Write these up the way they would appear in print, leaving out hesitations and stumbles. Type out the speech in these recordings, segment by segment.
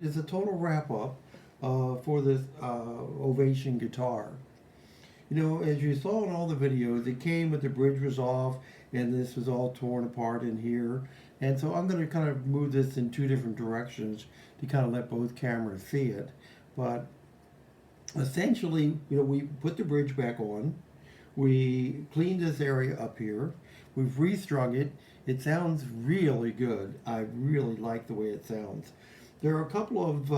It's a total wrap up for this Ovation guitar. You know, as you saw in all the videos, it came with the bridge was off and this was all torn apart in here. And so I'm going to kind of move this in two different directions to kind of let both cameras see it. But essentially, you know, we put the bridge back on. We cleaned this area up here. We've restrung it. It sounds really good. I really like the way it sounds. There are a couple of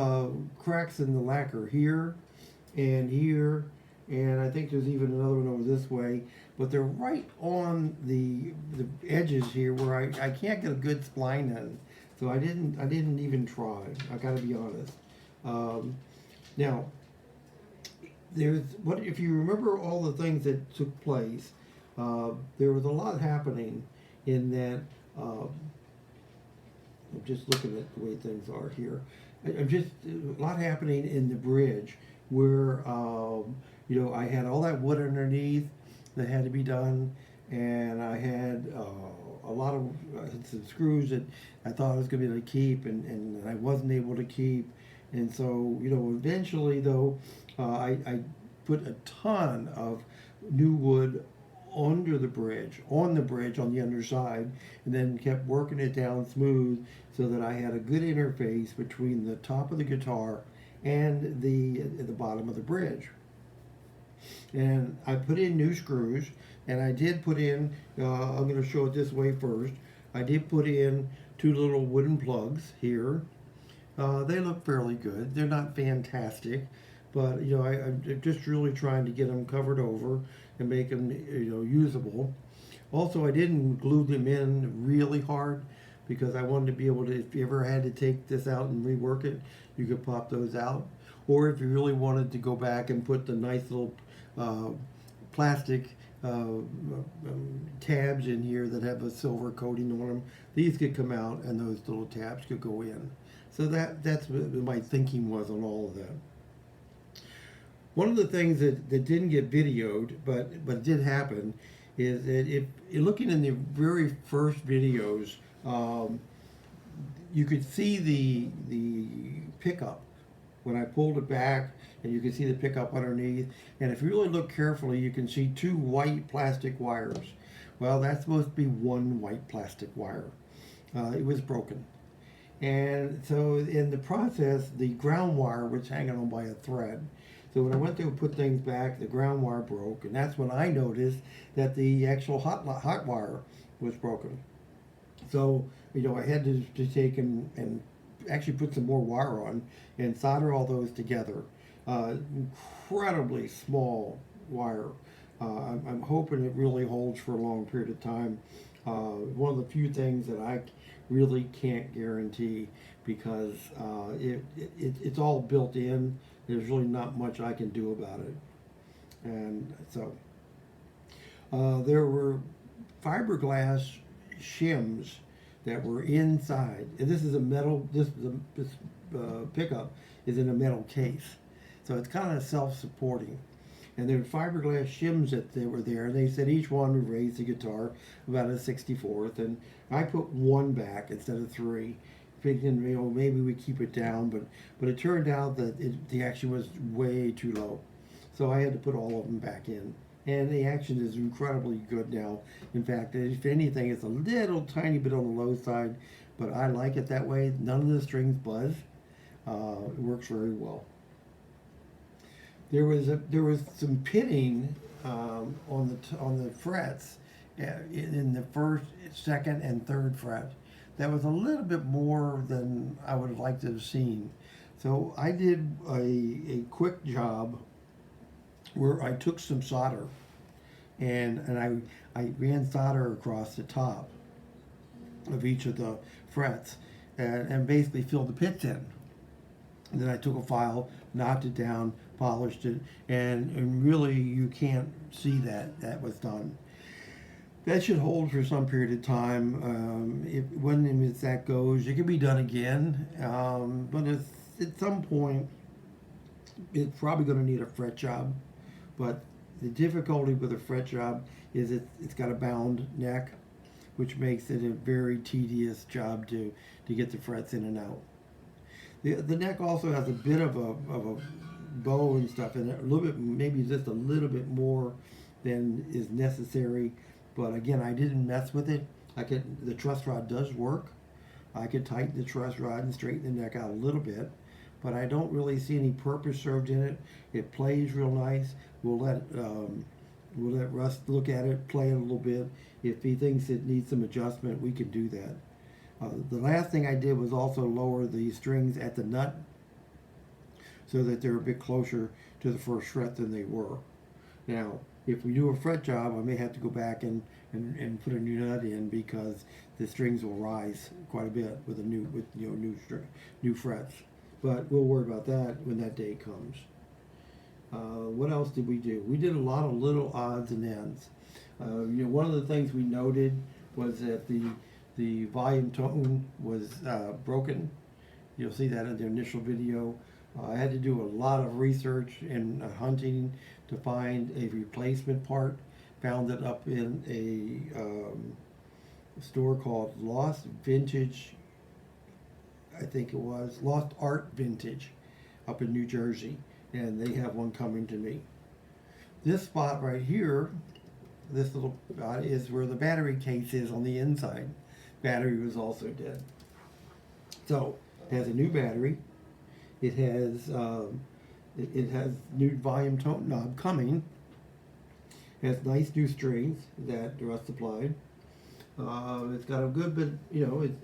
cracks in the lacquer here and here, and I think there's even another one over this way. But they're right on the edges here where I can't get a good spline in. So I didn't even try. I got to be honest. Now there's what if you remember all the things that took place. There was a lot happening in that. I'm just looking at the way things are here. I'm just a lot happening in the bridge where you know, I had all that wood underneath that had to be done, and I had a lot of some screws that I thought I was going to be able to keep, and I wasn't able to keep. And so, you know, eventually though, I put a ton of new wood under the bridge, on the underside, and then kept working it down smooth so that I had a good interface between the top of the guitar and the bottom of the bridge. And I put in new screws, and I did put in, I'm going to show it this way first. I did put in two little wooden plugs here. They look fairly good. They're not fantastic, but you know, I'm just really trying to get them covered over and make them, you know, usable. Also, I didn't glue them in really hard because I wanted to be able to, if you ever had to take this out and rework it, you could pop those out. Or if you really wanted to go back and put the nice little uh, plastic tabs in here that have a silver coating on them, these could come out and those little tabs could go in. So that's what my thinking was on all of that. One of the things that didn't get videoed, but did happen, is that if you're looking in the very first videos, you could see the pickup when I pulled it back, and you can see the pickup underneath. And if you really look carefully, you can see two white plastic wires. Well, that's supposed to be one white plastic wire. It was broken. And so in the process, the ground wire was hanging on by a thread. So when I went to put things back, the ground wire broke, and that's when I noticed that the actual hot wire was broken. So, you know, I had to take and actually put some more wire on and solder all those together. Incredibly small wire. I'm hoping it really holds for a long period of time. One of the few things that I really can't guarantee because it's all built in. There's really not much I can do about it. And so there were fiberglass shims that were inside. And this is a metal. This pickup is in a metal case, so it's kind of self-supporting. And there were fiberglass shims that they were there, and they said each one would raise the guitar about a 64th. And I put one back instead of three, thinking, you know, maybe we keep it down, but it turned out that the action was way too low, so I had to put all of them back in. And the action is incredibly good now. In fact, if anything, it's a little tiny bit on the low side, but I like it that way. None of the strings buzz. It works very well. There was some pitting on the frets in the first, second, and third fret. That was a little bit more than I would have liked to have seen. So I did a quick job where I took some solder and I ran solder across the top of each of the frets and basically filled the pits in. And then I took a file, knocked it down, polished it, and really you can't see that was done. That should hold for some period of time. When that goes, it can be done again, but at some point it's probably going to need a fret job. But the difficulty with a fret job is it's got a bound neck, which makes it a very tedious job to get the frets in and out. The neck also has a bit of a bow and stuff in it, a little bit, maybe just a little bit more than is necessary. But again, I didn't mess with it. The truss rod does work. I could tighten the truss rod and straighten the neck out a little bit, but I don't really see any purpose served in it. It plays real nice. We'll let Russ look at it, play it a little bit. If he thinks it needs some adjustment, we can do that. The last thing I did was also lower the strings at the nut so that they're a bit closer to the first fret than they were. Now, if we do a fret job, I may have to go back and put a new nut in because the strings will rise quite a bit with new frets. But we'll worry about that when that day comes. What else did we do? We did a lot of little odds and ends. One of the things we noted was that the volume tone was broken. You'll see that in the initial video. I had to do a lot of research and hunting to find a replacement part. Found it up in a store called Lost Vintage, I think it was, Lost Art Vintage up in New Jersey. And they have one coming to me. This spot right here, this little spot, is where the battery case is on the inside. Battery was also dead. So it has a new battery. It has new volume tone knob coming. It has nice new strings that Russ supplied. It's got a good bit,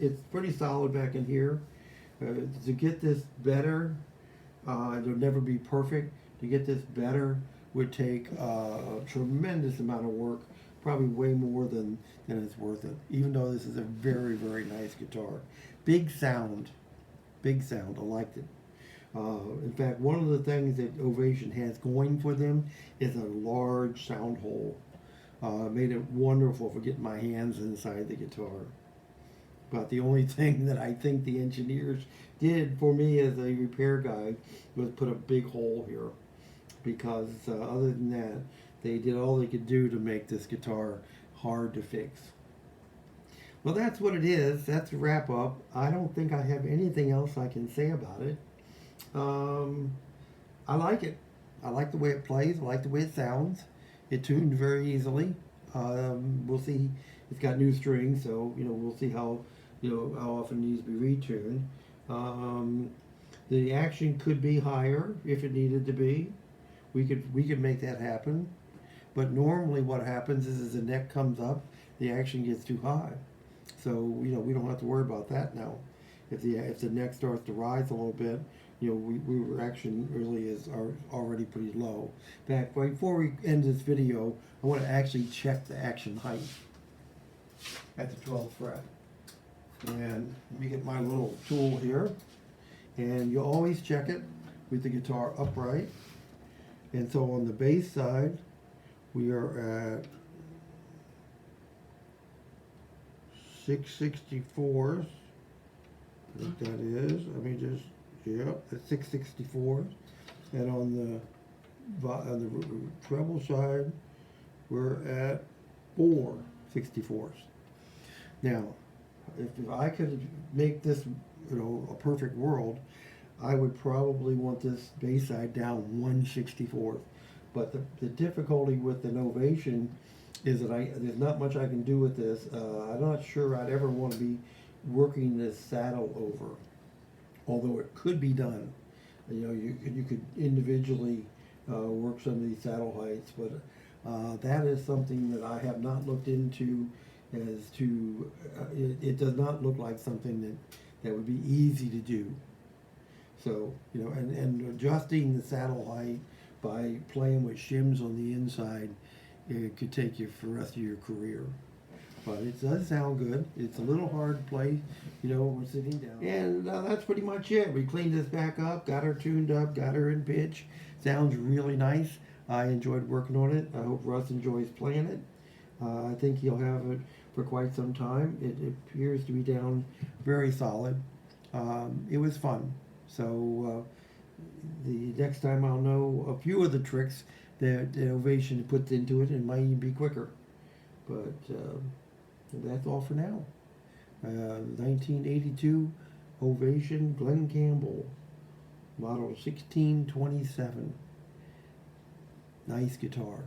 it's pretty solid back in here. To get this better, it'll never be perfect. To get this better would take a tremendous amount of work, probably way more than it's worth it, even though this is a very, very nice guitar. Big sound, I liked it. In fact, one of the things that Ovation has going for them is a large sound hole. Made it wonderful for getting my hands inside the guitar. But the only thing that I think the engineers did for me as a repair guy was put a big hole here, because other than that, they did all they could do to make this guitar hard to fix. Well, that's what it is. That's a wrap up. I don't think I have anything else I can say about it. I like it. I like the way it plays. I like the way it sounds. It tuned very easily. We'll see. It's got new strings, so we'll see how often it needs to be retuned. The action could be higher if it needed to be. We could make that happen. But normally what happens is as the neck comes up, the action gets too high. So we don't have to worry about that now. If the neck starts to rise a little bit, we action really is already pretty low. In fact, before we end this video, I want to actually check the action height at the 12th fret. And let me get my little tool here. And you always check it with the guitar upright. And so on the bass side, we are at 6/64. I think that is. At 6/64. And on the treble side, we're at 4/64. Now, if I could make this, a perfect world, I would probably want this bass side down 1/64. But the difficulty with an Ovation is that there's not much I can do with this. I'm not sure I'd ever want to be working this saddle over, although it could be done. You could individually work some of these saddle heights, but that is something that I have not looked into. It does not look like something that would be easy to do. So and adjusting the saddle height by playing with shims on the inside, it could take you for the rest of your career. But it does sound good. It's a little hard to play, when we're sitting down. And that's pretty much it. We cleaned this back up, got her tuned up, got her in pitch. Sounds really nice. I enjoyed working on it. I hope Russ enjoys playing it. I think he'll have it for quite some time. It appears to be down very solid. It was fun. So the next time I'll know a few of the tricks that Ovation puts into it, and might even be quicker. But that's all for now. 1982 Ovation, Glenn Campbell, model 1627. Nice guitar.